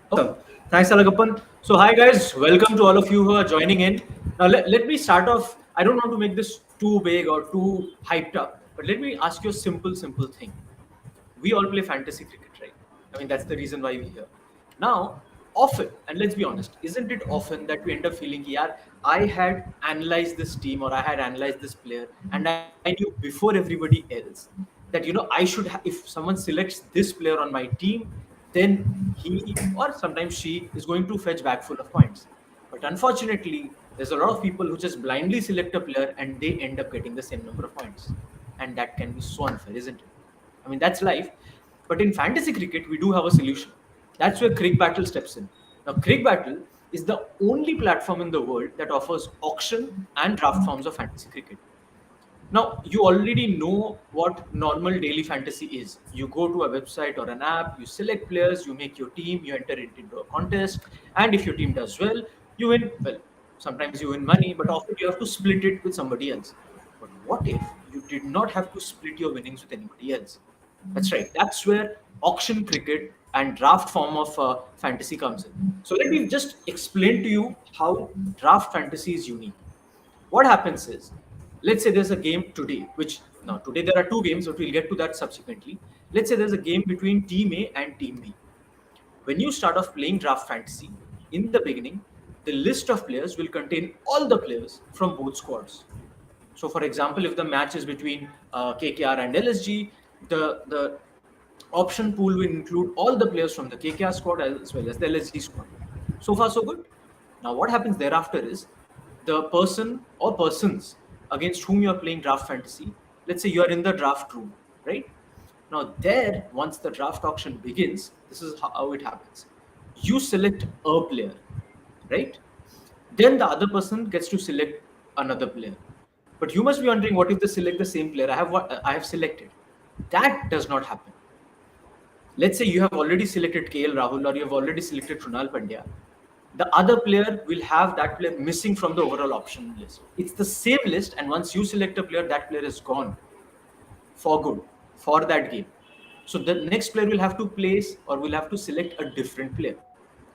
Awesome. Thanks, Alagappan. So, hi guys, welcome to all of you who are joining in. Now, let me start off. I don't want to make this too big or too hyped up, but let me ask you a simple thing. We all play fantasy cricket, right? I mean, that's the reason why we're here. Now, often, and let's be honest, isn't it often that we end up feeling, yeah, I had analyzed this team or I had analyzed this player and I knew before everybody else that, I should, if someone selects this player on my team, then he or sometimes she is going to fetch bag full of points. But unfortunately, there's a lot of people who just blindly select a player and they end up getting the same number of points. And that can be so unfair, isn't it? I mean, that's life. But in fantasy cricket, we do have a solution. That's where Cricbattle steps in. Now, Cricbattle is the only platform in the world that offers auction and draft forms of fantasy cricket. Now, you already know what normal daily fantasy is. You go to a website or an app, you select players, you make your team, you enter it into a contest, and if your team does well, you win. Well, sometimes you win money, but often you have to split it with somebody else. But what if you did not have to split your winnings with anybody else? That's right. That's where auction cricket and draft form of fantasy comes in. So let me just explain to you how draft fantasy is unique. What happens is, let's say there's a game today, which now today there are two games, but we'll get to that subsequently. Let's say there's a game between Team A and Team B. When you start off playing draft fantasy, in the beginning, the list of players will contain all the players from both squads. So, for example, if the match is between KKR and LSG, the option pool will include all the players from the KKR squad as well as the LSG squad. So far, so good. Now, what happens thereafter is the person or persons against whom you are playing draft fantasy. Let's say you are in the draft room, right? Now, there, once the draft auction begins, this is how it happens. You select a player, right? Then the other person gets to select another player. But you must be wondering, what if they select the same player I have selected? That does not happen. Let's say you have already selected KL Rahul or you have already selected Krunal Pandya. The other player will have that player missing from the overall option list. It's the same list, and once you select a player, that player is gone for good for that game. So the next player will have to place or will have to select a different player.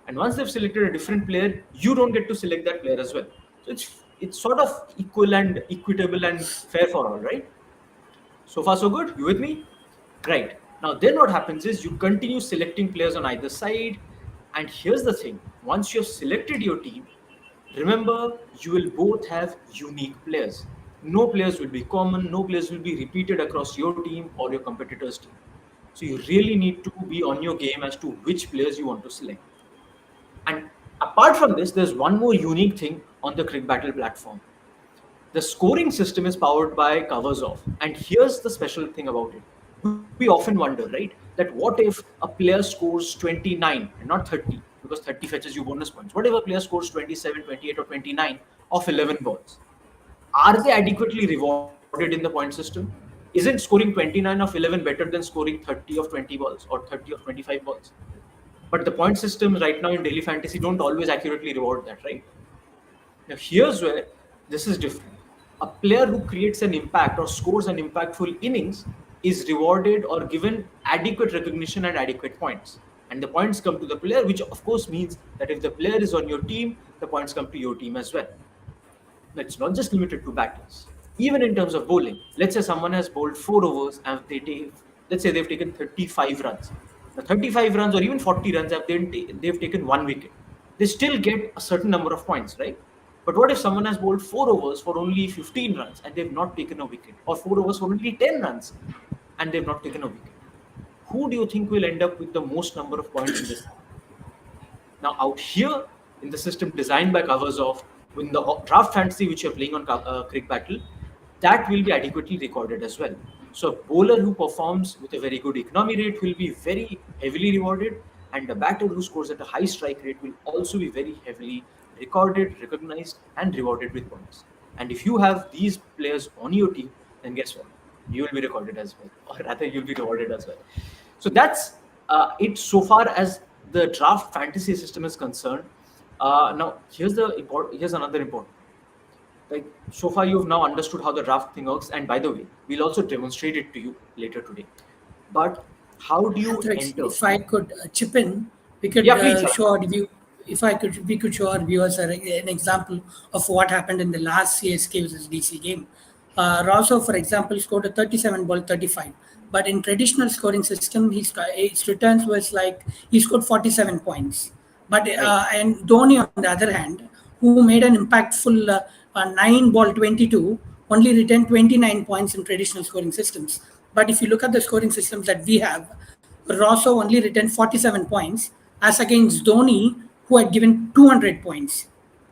And once they've selected a different player, you don't get to select that player as well. So it's sort of equal and equitable and fair for all, right? So far, so good. You with me? Right. Now, then what happens is you continue selecting players on either side. And here's the thing, once you have selected your team, remember you will both have unique players. No players will be common, no players will be repeated across your team or your competitor's team. So you really need to be on your game as to which players you want to select. And apart from this, there's one more unique thing on the Cricbattle platform. The scoring system is powered by covers off. And here's the special thing about it. We often wonder, right, that what if a player scores 29 and not 30, because 30 fetches you bonus points. What if a player scores 27, 28, or 29 of 11 balls? Are they adequately rewarded in the point system? Isn't scoring 29 of 11 better than scoring 30 of 20 balls or 30 of 25 balls? But the point systems right now in daily fantasy don't always accurately reward that, right? Now, here's where this is different. A player who creates an impact or scores an impactful innings is rewarded or given adequate recognition and adequate points. And the points come to the player, which of course means that if the player is on your team, the points come to your team as well. It's not just limited to batters. Even in terms of bowling, let's say someone has bowled 4 overs and let's say they've taken 35 runs. The 35 runs or even 40 runs, they've taken 1 wicket. They still get a certain number of points, right? But what if someone has bowled 4 overs for only 15 runs and they've not taken a wicket, or 4 overs for only 10 runs and they've not taken a wicket? Who do you think will end up with the most number of points in this? Now, out here in the system designed by covers off, in the draft fantasy which you're playing on Cricbattle, that will be adequately recorded as well. So a bowler who performs with a very good economy rate will be very heavily rewarded, and a batter who scores at a high strike rate will also be very heavily recorded, recognized, and rewarded with points. And if you have these players on your team, then guess what? You will be recorded as well, or rather, you'll be rewarded as well. So that's it so far as the draft fantasy system is concerned. Now, here's another important. Like, so far you've now understood how the draft thing works, and by the way, we'll also demonstrate it to you later today. But how do you Thanks. enter? If I could chip in, We could Yeah, please. show our view. If I could, we could show our viewers an example of what happened in the last CSK versus DC game. Rosso, for example, scored a 37 ball 35, but in traditional scoring system, his returns was like he scored 47 points. But Right. and Dhoni, on the other hand, who made an impactful 9 ball 22, only returned 29 points in traditional scoring systems. But if you look at the scoring systems that we have, Rosso only returned 47 points, as against Dhoni, who had given 200 points.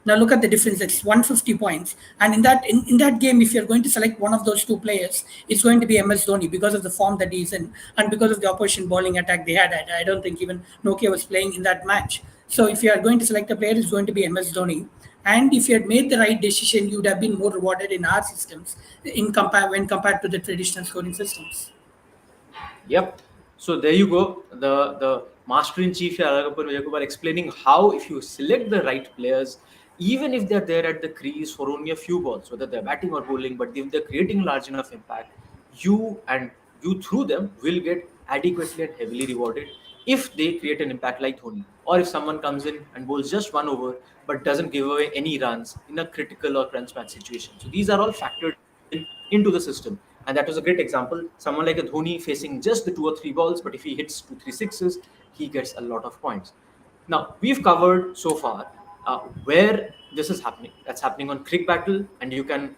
Now look at the difference. It's 150 points. And in that game, if you're going to select one of those two players, it's going to be MS Dhoni because of the form that he's in and because of the opposition bowling attack they had. I don't think even Nokia was playing in that match. So if you are going to select a player, it's going to be MS Dhoni. And if you had made the right decision, you would have been more rewarded in our systems when compared to the traditional scoring systems. Yep. So there you go. The master in chief here, Alagappan Vijayakumar, explaining how if you select the right players, even if they're there at the crease for only a few balls, whether they're batting or bowling, but if they're creating large enough impact, you and you through them will get adequately and heavily rewarded if they create an impact like Dhoni, or if someone comes in and bowls just one over but doesn't give away any runs in a critical or crunch match situation. So these are all factored in into the system, and that was a great example. Someone like a Dhoni facing just the two or three balls, but if he hits two, three sixes, he gets a lot of points. Now, we've covered so far where this is happening. That's happening on Cricbattle, and you can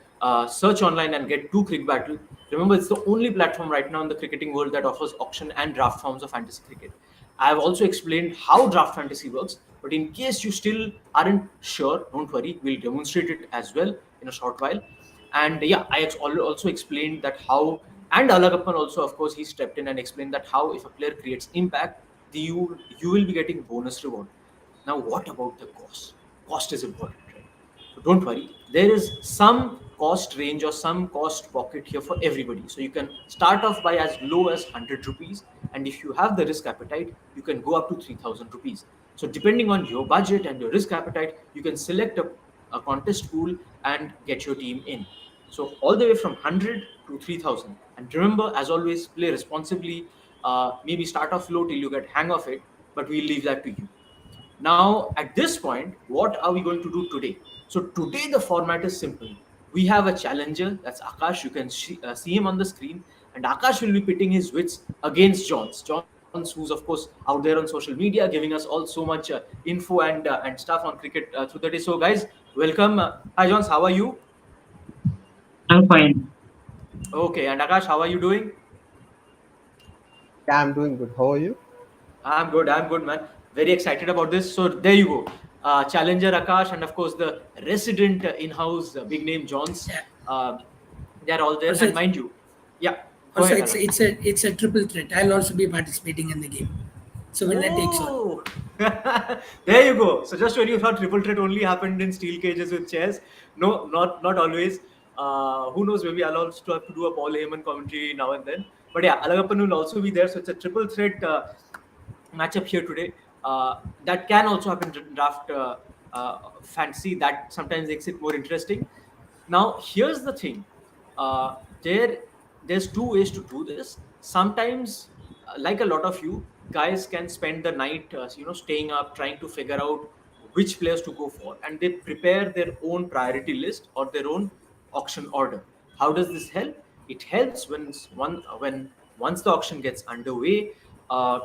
search online and get to Cricbattle. Remember, it's the only platform right now in the cricketing world that offers auction and draft forms of fantasy cricket. I've also explained how draft fantasy works, but in case you still aren't sure, don't worry, we'll demonstrate it as well in a short while. And yeah, also explained that how, and Alagappan also, of course, he stepped in and explained that how if a player creates impact, you will be getting bonus reward. Now, what about the cost? Cost is important, right? So don't worry, there is some cost range or some cost pocket here for everybody. So you can start off by as low as 100 rupees, and if you have the risk appetite, you can go up to 3000 rupees. So depending on your budget and your risk appetite, you can select a contest pool and get your team in. So all the way from 100 to 3000. And remember, as always, play responsibly. Maybe start off low till you get hang of it, but we'll leave that to you. Now, at this point, what are we going to do today? So today the format is simple. We have a challenger, that's Akash. You can see him on the screen, and Akash will be pitting his wits against Johns. Johns, who's of course out there on social media, giving us all so much info and stuff on cricket through the day. So, guys, welcome. Hi, Johns. How are you? I'm fine. Okay, and Akash, how are you doing? Yeah, I'm doing good. How are you? I'm good. I'm good, man. Very excited about this. So there you go. Challenger Akash and of course the resident in-house big name Johns. Yeah. Uh, they're all there. Also, And mind you, yeah, go Also, ahead, it's Alagappan. it's a triple threat. I'll also be participating in the game. So winner takes all. Oh, there you go. So just when you thought triple threat only happened in steel cages with chairs, no, not always. Who knows? Maybe I'll also have to do a Paul Heyman commentary now and then. But yeah, Alagappan will also be there. So it's a triple threat matchup here today. That can also happen in draft fantasy. That sometimes makes it more interesting. Now, here's the thing. Uh, there, there's two ways to do this. Sometimes, like a lot of you guys can spend the night, staying up, trying to figure out which players to go for, and they prepare their own priority list or their own auction order. How does this help? It helps when once the auction gets underway. Uh,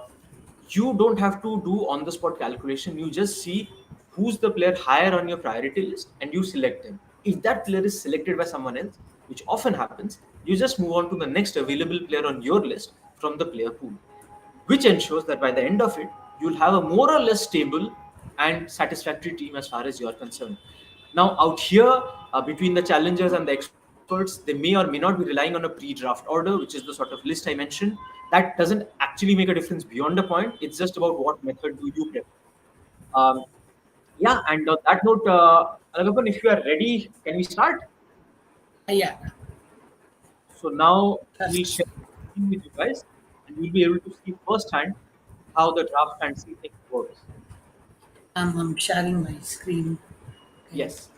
you don't have to do on the spot calculation. You just see who's the player higher on your priority list and you select them. If that player is selected by someone else, which often happens, you just move on to the next available player on your list from the player pool, which ensures that by the end of it, you'll have a more or less stable and satisfactory team as far as you're concerned. Now, out here, between the challengers and the experts, they may or may not be relying on a pre-draft order, which is the sort of list I mentioned. That doesn't actually make a difference beyond the point. It's just about what method do you prefer. Um, yeah, and on that note, Raghavan, if you are ready, can we start? Yeah. So now we'll That's, share the screen with you guys, and you'll be able to see firsthand how the draft fantasy thing works. I'm sharing my screen. Okay. Yes.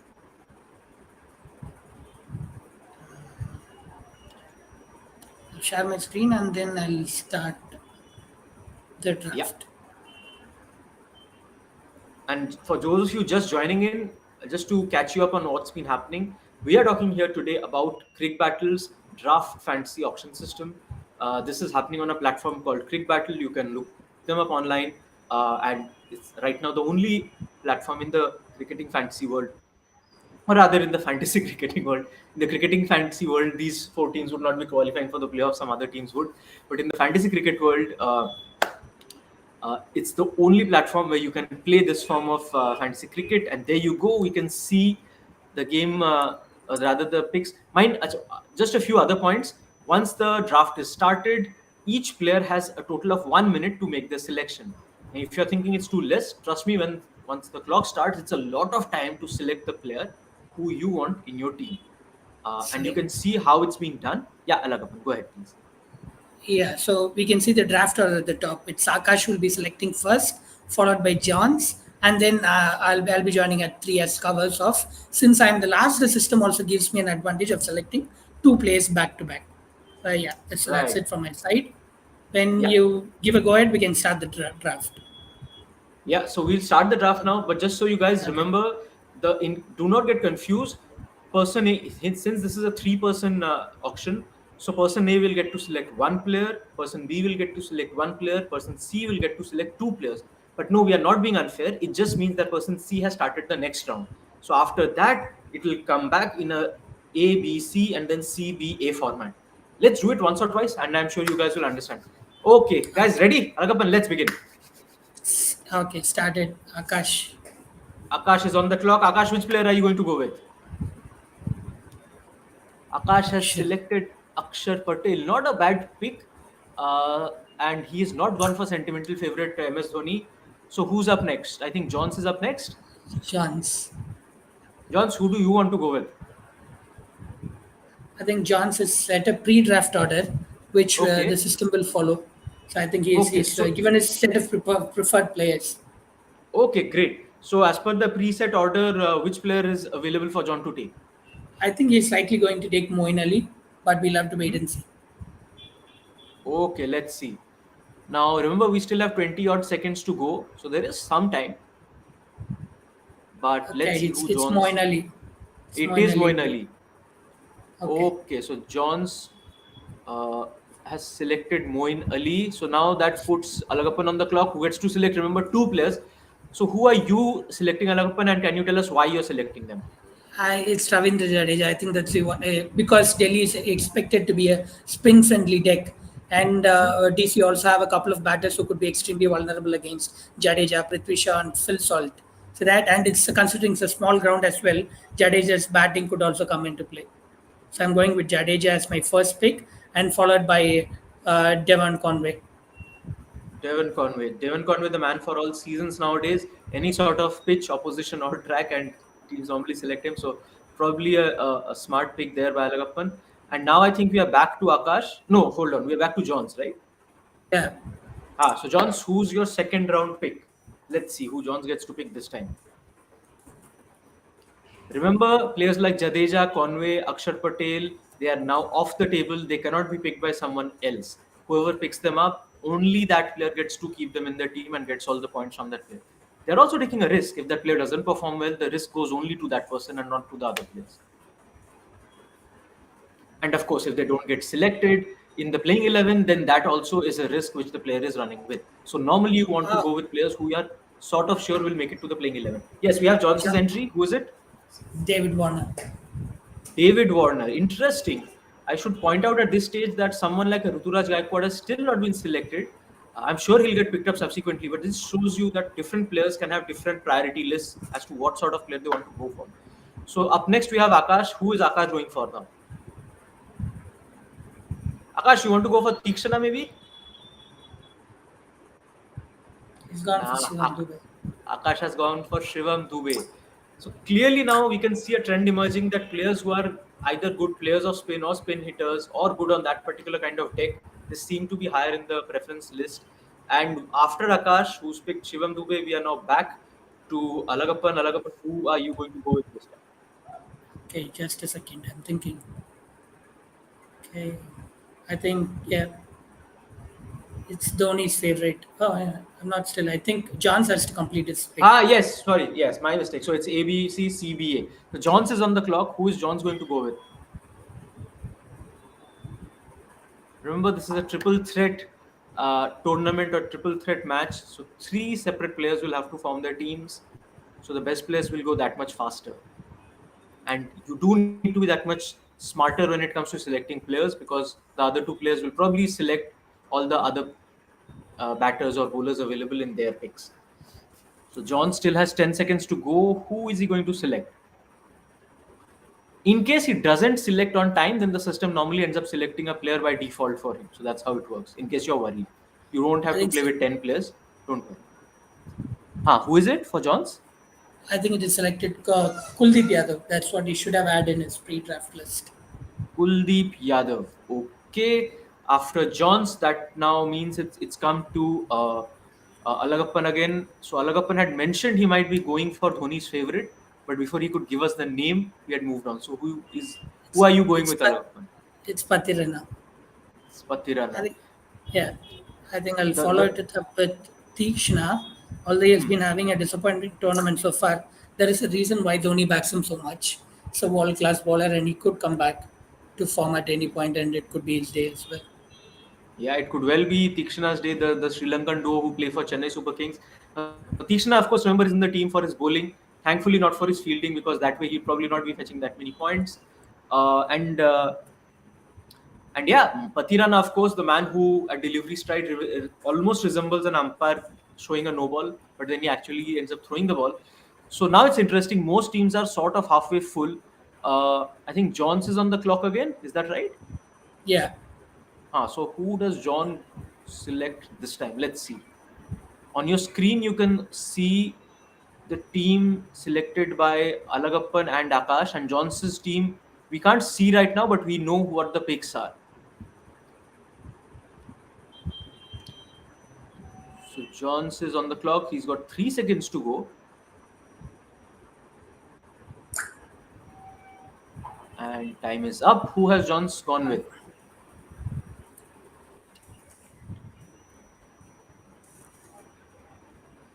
I'll share my screen and then I'll start the Yeah. draft. And for those of you just joining in, just to catch you up on what's been happening, we are talking here today about Cricbattle's draft fantasy auction system. This is happening on a platform called Cricbattle. You can look them up online, and it's right now the only platform in the cricketing fantasy world, or rather in the fantasy cricketing world. In the cricketing fantasy world, these four teams would not be qualifying for the playoffs. Some other teams would, but in the fantasy cricket world, it's the only platform where you can play this form of fantasy cricket, and there you go. We can see the game, rather the picks. Just a few other points. Once the draft is started, each player has a total of 1 minute to make their selection. And if you're thinking it's too less, trust me, when once the clock starts, it's a lot of time to select the player who you want in your team. And you can see how it's being done. Yeah, Alagapan, go ahead, please. Yeah, so we can see the draft order at the top. It's Akash will be selecting first, followed by Johns, and then I'll be joining at three as covers of. Since I'm the last, the system also gives me an advantage of selecting two players back to back. Yeah, that's Right. it from my side. When Yeah. you give a go ahead, we can start the draft. Yeah, so we'll start the draft now. But just so you guys Okay. remember, do not get confused. Person A, since this is a three-person auction, so person A will get to select one player, person B will get to select one player, person C will get to select two players. But no, we are not being unfair. It just means that person C has started the next round. So after that, it will come back in A B C and then C B A format. Let's do it once or twice, and I'm sure you guys will understand. Okay, guys, ready? Ragapan, let's begin. Okay, started. Akash. Akash is on the clock. Akash, which player are you going to go with? Akash has Sure. selected Akshar Patel. Not a bad pick. And he is not gone for sentimental favorite MS Dhoni. So who's up next? I think Johns is up next. Johns. Johns, who do you want to go with? I think Johns has set a pre-draft order, which the Okay. system will follow. So I think Okay. he's given a set of preferred players. Okay, great. So as per the preset order, which player is available for John to take? I think he's likely going to take Moin Ali, but we'll have to wait Hmm? and see. Okay, let's see. Now remember, we still have 20 odd seconds to go, so there is some time. But let's Okay, see it's who it's Moin Johns. Ali. It's It Moin is Ali. Moin Ali. Okay. Okay, so Johns uh, has selected Moin Ali. So now that puts Alagapan on the clock, who gets to select, remember, two players. So who are you selecting, Alagapan, and can you tell us why you're selecting them? It's Ravindra Jadeja. I think that's the one because Delhi is expected to be a spin-friendly deck, and DC also have a couple of batters who could be extremely vulnerable against Jadeja, Prithvi Shaw, and Phil Salt. So that, and it's considering it's a small ground as well. Jadeja's batting could also come into play. So I'm going with Jadeja as my first pick, and followed by Devon Conway. Devon Conway. Devon Conway, the man for all seasons nowadays. Any sort of pitch, opposition, or track, and teams normally select him. So probably a smart pick there by Alagapan. And now I think we are back to Akash. No, hold on. We are back to Johns, right? Yeah, So Johns, who's your second round pick? Let's see who Johns gets to pick this time. Remember, players like Jadeja, Conway, Akshar Patel, they are now off the table. They cannot be picked by someone else. Whoever picks them up, only that player gets to keep them in their team and gets all the points from that player. They're also taking a risk. If that player doesn't perform well, the risk goes only to that person and not to the other players. And of course, if they don't get selected in the playing 11, then that also is a risk which the player is running with. So normally you want to uh, go with players who are sort of sure will make it to the playing 11. Yes, we have Johnson's Ja- entry. Who is it? David Warner. David Warner. Interesting. I should point out at this stage that someone like Ruturaj Gaikwad has still not been selected. I'm sure he'll get picked up subsequently, but this shows you that different players can have different priority lists as to what sort of player they want to go for. So up next we have Akash. Who is Akash going for now? Akash, you want to go for Tikshana maybe? He's gone for Nah, Shivam Dubey. Akash has gone for Shivam Dubey. So clearly now we can see a trend emerging that players who are either good players of spin or spin hitters or good on that particular kind of deck, they seem to be higher in the preference list. And after Akash, who's picked Shivam Dubey, we are now back to Alagappan. Alagappan, who are you going to go with this time? Okay, just a second. I'm thinking. Okay, I think yeah. It's Dhoni's favorite. Oh, yeah. I'm not still. I think Johns has to complete his pick. Yes, sorry. Yes, my mistake. So it's A, B, C, C, B, A. So Johns is on the clock. Who is Johns going to go with? Remember, this is a triple threat tournament or triple threat match. So three separate players will have to form their teams. So the best players will go that much faster. And you do need to be that much smarter when it comes to selecting players, because the other two players will probably select all the other batters or bowlers available in their picks. So John still has 10 seconds to go. Who is he going to select? In case he doesn't select on time, then the system normally ends up selecting a player by default for him. So that's how it works. In case you're worried, you won't I have to think play with 10 players. Don't worry. Who is it for Johns? I think it is selected Kuldeep Yadav. That's what he should have had in his pre-draft list. Kuldeep Yadav. Okay. After Johns, that now means it's come to Alagappan again. So Alagappan had mentioned he might be going for Dhoni's favorite, but before he could give us the name, we had moved on. So who are you going It's with, Alagappan? it's Patirana. It's I Patirana. think, yeah, I think I'll follow The it up with Tikshna. Although he has hmm. been having a disappointing tournament so far, there is a reason why Dhoni backs him so much. It's a world-class bowler, and he could come back to form at any point, and it could be his day as well. Yeah, it could well be Tikshana's day, the Sri Lankan duo who play for Chennai Super Kings. Tikshana, of course, remember, is in the team for his bowling. Thankfully, not for his fielding, because that way he'll probably not be fetching that many points. Uh, and uh, and yeah, Patirana, of course, the man who at delivery stride almost resembles an umpire showing a no ball, but then he actually ends up throwing the ball. So now it's interesting. Most teams are sort of halfway full. I think Johns is on the clock again. Is that right? Yeah, So who does John select this time? Let's see. On your screen, you can see the team selected by Alagappan and Akash, and Johns's team. We can't see right now, but we know what the picks are. So Johns is on the clock. He's got 3 seconds to go. And time is up. Who has Johns gone with?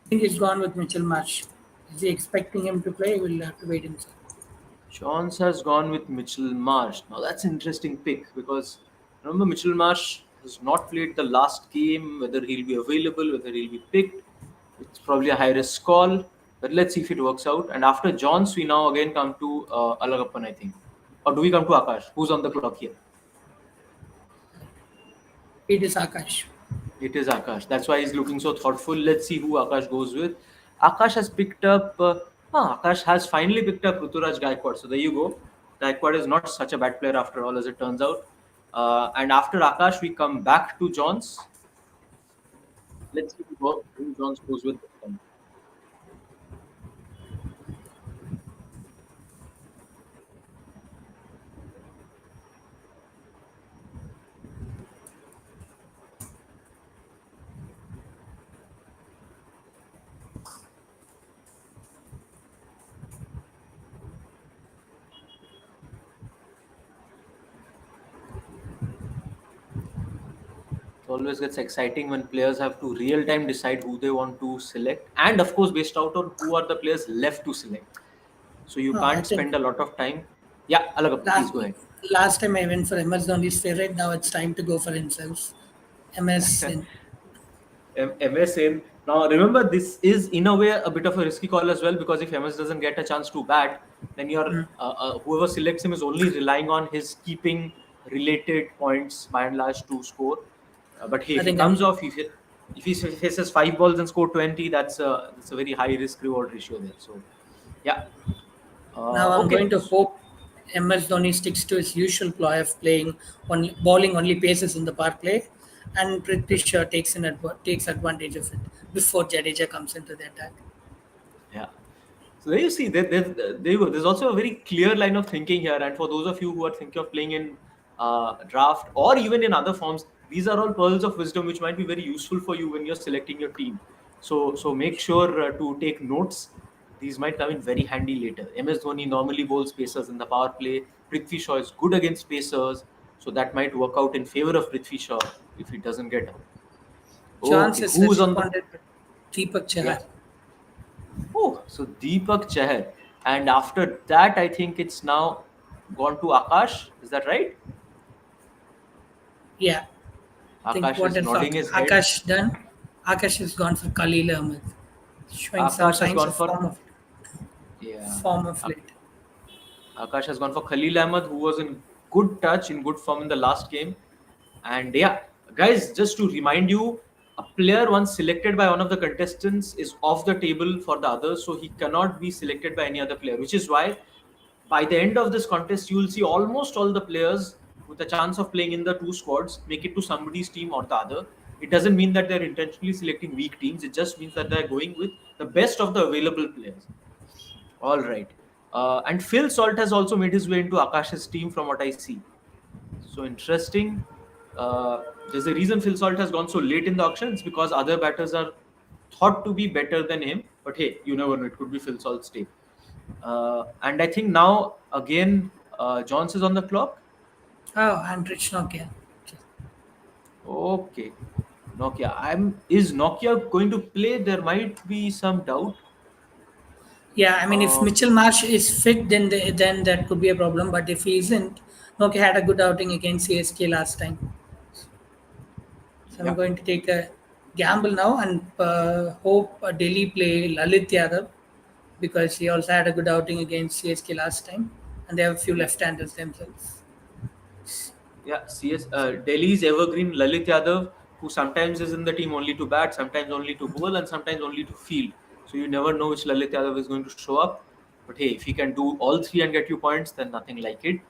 I think he's gone with Mitchell Marsh. Is he expecting him to play? We'll have to wait and see. Johns has gone with Mitchell Marsh. Now that's an interesting pick, because remember, Mitchell Marsh has not played the last game. Whether he'll be available, whether he'll be picked, it's probably a high risk call. But let's see if it works out. And after Johns, we now again come to Alagappan, I think. Or do we come to Akash? Who's on the clock here? It is Akash. It is Akash. That's why he's looking so thoughtful. Let's see who Akash goes with. Akash has picked up. Akash has finally picked up Ruturaj Gaikwad. So there you go. Gaikwad is not such a bad player after all, as it turns out. And after Akash, we come back to Johns. Let's see who Johns goes with this time. It always gets exciting when players have to real time decide who they want to select, and of course, based out on who are the players left to select. So you No, I can't think spend a lot of time. Yeah, Alagappan, please last, go ahead. last time I went for MS Dhoni's favorite. Now it's time to go for himself. MS in. MSN. Now, remember, this is in a way a bit of a risky call as well, because if MS doesn't get a chance to bat, then whoever selects him is only relying on his keeping related points by and large to score. But hey, I if he think comes off, if he faces 5 balls and score 20, that's a very high risk reward ratio there. So, yeah. now I'm Okay. going to hope MS Dhoni sticks to his usual ploy of playing only bowling only paces in the power play, and Prithvi Shaw takes advantage of it before Jadeja comes into the attack. Yeah. So there you see, there you go. There's also a very clear line of thinking here. And for those of you who are thinking of playing in draft or even in other forms, these are all pearls of wisdom which might be very useful for you when you're selecting your team. So make sure to take notes. These might come in very handy later. MS Dhoni normally bowls pacers in the power play. Prithvi Shaw is good against pacers, so that might work out in favor of Prithvi Shaw if he doesn't get out. Johns Okay, has who's on the? responded with Deepak Yeah. Chahar. Oh, so Deepak Chahar, and after that, I think it's now gone to Akash. Is that right? Yeah. I think Akash what is else nodding his head. Akash done? Akash has gone for Khalil Ahmed, showing some Akash has signs gone of for, form of yeah. form of late. Akash has gone for Khalil Ahmed, who was in good touch, in good form in the last game. And yeah, guys, just to remind you, a player once selected by one of the contestants is off the table for the others, so he cannot be selected by any other player, which is why by the end of this contest, you will see almost all the players with a chance of playing in the two squads make it to somebody's team or the other. It doesn't mean that they're intentionally selecting weak teams, it just means that they're going with the best of the available players. All right. And Phil Salt has also made his way into Akash's team from what I see. So interesting. There's a reason Phil Salt has gone so late in the auction. It's because other batters are thought to be better than him. But hey, you never know. It could be Phil Salt's day. And I think now again, Johns is on the clock. Oh, and Rich Nokia. Okay. Nokia. Is Nokia going to play? There might be some doubt. Yeah, I mean, if Um, Mitchell Marsh is fit, then that could be a problem. But if he isn't, Nokia had a good outing against CSK last time. So I'm yeah. going to take a gamble now and hope Delhi play Lalit Yadav because he also had a good outing against CSK last time, and they have a few Yeah. left-handers themselves. Yeah, Delhi's evergreen Lalit Yadav, who sometimes is in the team only to bat, sometimes only to bowl, and sometimes only to field. So you never know which Lalit Yadav is going to show up. But hey, if he can do all three and get you points, then nothing like it.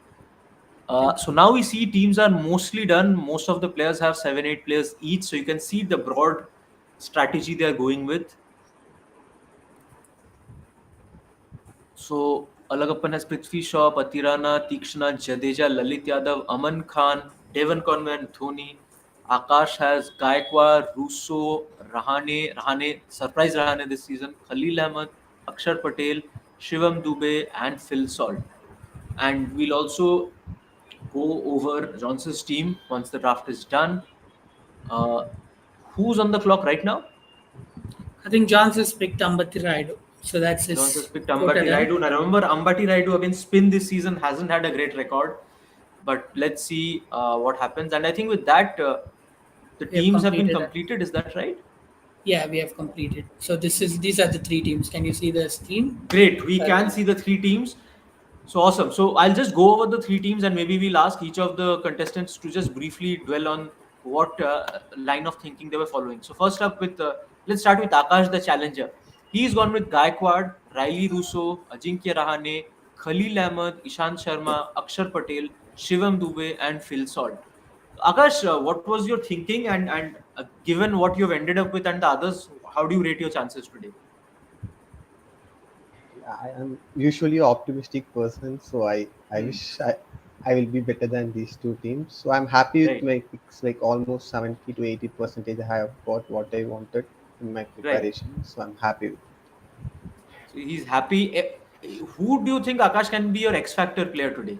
So now we see teams are mostly done. Most of the players have 7, 8 players each, so you can see the broad strategy they are going with. So Alagappan has Prithvi Shaw, Patirana, Tikshna, Jadeja, Lalit Yadav, Aman Khan, Devon Conway, and Dhoni. Akash has Gaikwad, Russo, Rahane, surprise Rahane this season, Khalil Ahmed, Akshar Patel, Shivam Dubey, and Phil Salt. And we'll also go over Johnson's team once the draft is done. Uh, who's on the clock right now? I think Johns has picked Ambati Raidu, so that's Jones has his picked quota Ambati done. Raidu. And I remember Ambati Raidu against spin this season hasn't had a great record, but let's see what happens. And I think with that, the We have teams have been completed that. completed. Is that right? Yeah, we have completed. So these are the three teams. Can you see the screen? Great. We can see the three teams. So awesome. So I'll just go over the three teams and maybe we'll ask each of the contestants to just briefly dwell on what line of thinking they were following. So first up with let's start with Akash, the challenger. He's gone with Gaikwad, Riley Russo, Ajinkya Rahane, Khalil Ahmed, Ishant Sharma, Akshar Patel, Shivam Dubey, and Phil Salt. Akash, what was your thinking and given what you've ended up with and the others, how do you rate your chances today? I am usually an optimistic person, so I Hmm. wish I will be better than these two teams. So I'm happy with Right, my picks, like almost 70 to 80%. I have got what I wanted in my right. preparation, so I'm happy with. So he's happy. Who do you think Akash can be your X Factor player today?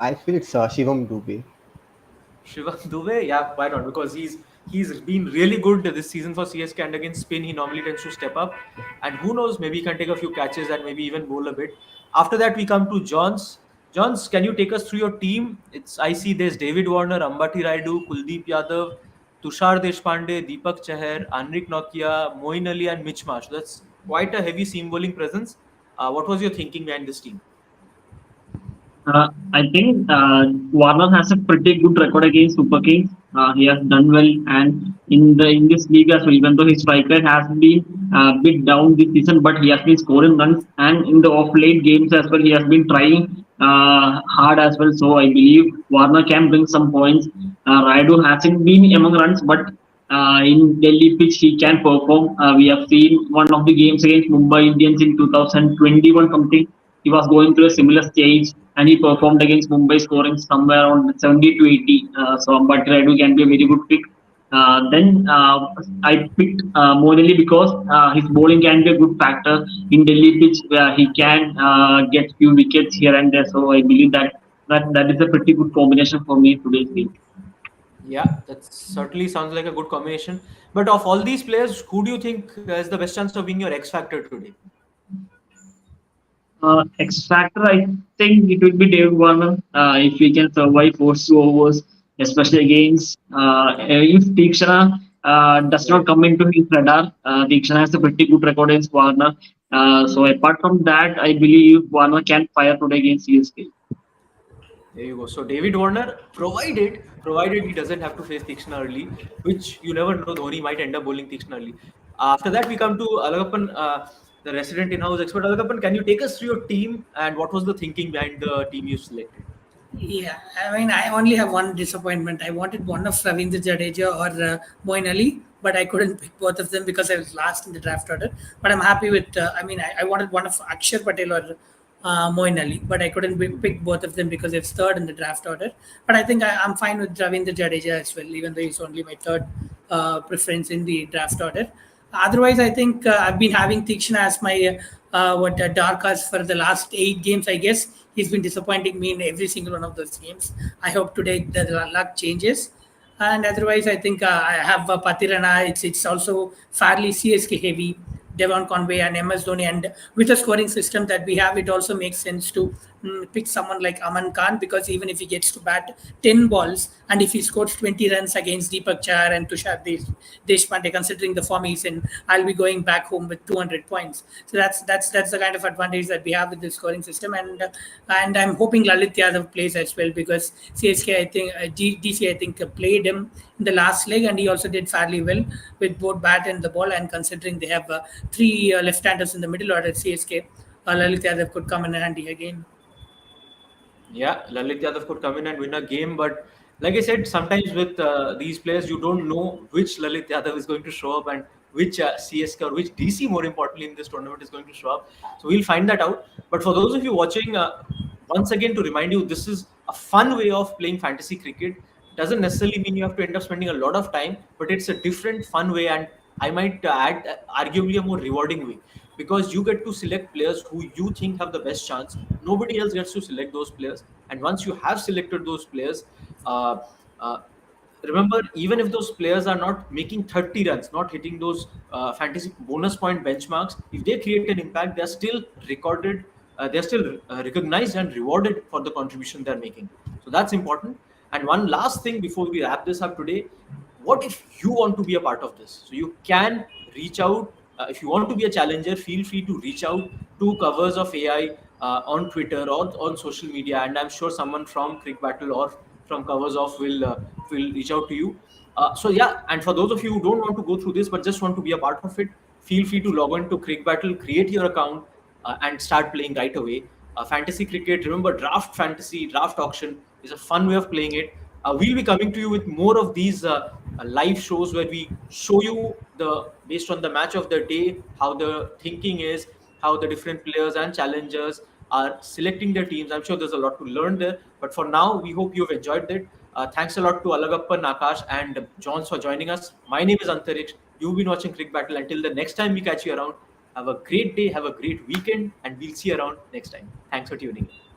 I feel it's Shivam Dubey. Shivam Dubey? Yeah, why not? Because he's been really good this season for CSK and against spin he normally tends to step up. And who knows, maybe he can take a few catches and maybe even bowl a bit. After that, we come to Johns. Johns, can you take us through your team? It's I see there's David Warner, Ambati Raidu, Kuldeep Yadav, Tushar Deshpande, Deepak Chahar, Anrik Nokia, Moin Ali, and Mitch Marsh. That's quite a heavy seam bowling presence. What was your thinking behind this team? I think Warner has a pretty good record against Super Kings. He has done well, and in this league as well. Even though his strike rate has been a bit down this season, but he has been scoring runs, and in the off late games as well, he has been trying hard as well. So I believe Warner can bring some points. Raidu hasn't been among runs, but in Delhi pitch he can perform. We have seen one of the games against Mumbai Indians in 2021 something. He was going through a similar stage and he performed against Mumbai, scoring somewhere around 70 to 80. So Ambati Raidu can be a very good pick. Then I picked Moeen because his bowling can be a good factor in Delhi pitch where he can get few wickets here and there. So I believe that is a pretty good combination for me today's week. Yeah, that certainly sounds like a good combination. But of all these players, who do you think has the best chance of being your X factor today? X Factor, I think it will be David Warner if he can survive 4 2 overs, especially against if Tikshana does not Right. come into his radar. Tikshana has a pretty good record against Warner. So apart from that, I believe Warner can fire today against CSK. There you go. So David Warner, provided he doesn't have to face Tikshna early, which you never know. Dhoni might end up bowling Tikshna early. After that, we come to Alagappan, the resident in-house expert. Alagappan, can you take us through your team and what was the thinking behind the team you selected? Yeah, I mean, I only have one disappointment. I wanted one of Ravindra Jadeja or Moin Ali, but I couldn't pick both of them because I was last in the draft order. But I'm happy with, I wanted one of Akshar Patel or Moin Ali, but I couldn't pick both of them because it's third in the draft order. But I think I'm fine with Ravindra Jadeja as well, even though he's only my third preference in the draft order. Otherwise, I think I've been having Tikshana as my dark horse for the last 8 games. I guess he's been disappointing me in every single one of those games. I hope today the luck changes. And otherwise, I think I have Patirana. It's also fairly CSK heavy. Devon Conway and MS Dhoni, and with the scoring system that we have, it also makes sense to pick someone like Aman Khan, because even if he gets to bat 10 balls and if he scores 20 runs against Deepak Chahar and Tushar Deshpande, considering the form he's in, I'll be going back home with 200 points. So that's the kind of advantage that we have with the scoring system, and I'm hoping Lalit Yadav plays as well, because CSK, I think DC, I think played him in the last leg, and he also did fairly well with both bat and the ball. And considering they have three left-handers in the middle order at CSK, Lalit Yadav could come in handy again. Yeah, Lalit Yadav could come in and win a game, but like I said, sometimes with these players, you don't know which Lalit Yadav is going to show up and which CSK or which DC, more importantly, in this tournament is going to show up. So we'll find that out. But for those of you watching, once again, to remind you, this is a fun way of playing fantasy cricket. Doesn't necessarily mean you have to end up spending a lot of time, but it's a different, fun way, and I might add, arguably, a more rewarding way, because you get to select players who you think have the best chance. Nobody else gets to select those players, and once you have selected those players, uh, uh, remember, even if those players are not making 30 runs, not hitting those fantasy bonus point benchmarks, if they create an impact, they're still recorded, they're still recognized and rewarded for the contribution they're making. So that's important. And one last thing before we wrap this up today: what if you want to be a part of this? So you can reach out. If you want to be a challenger, feel free to reach out to Covers of AI on Twitter or on social media, and I'm sure someone from Cricbattle or from Covers of will reach out to you. So yeah, and for those of you who don't want to go through this but just want to be a part of it, feel free to log on to Cricbattle, create your account, and start playing right away. Fantasy cricket, remember, draft fantasy, draft auction is a fun way of playing it. We'll be coming to you with more of these live shows where we show you the based on the match of the day how the thinking is, how the different players and challengers are selecting their teams. I'm sure there's a lot to learn there. But for now, we hope you've enjoyed it. Thanks a lot to Alagappan, Nakash, and Johns for joining us. My name is Antariksh. You've been watching Crick Battle. Until the next time we catch you around, have a great day, have a great weekend, and we'll see you around next time. Thanks for tuning in.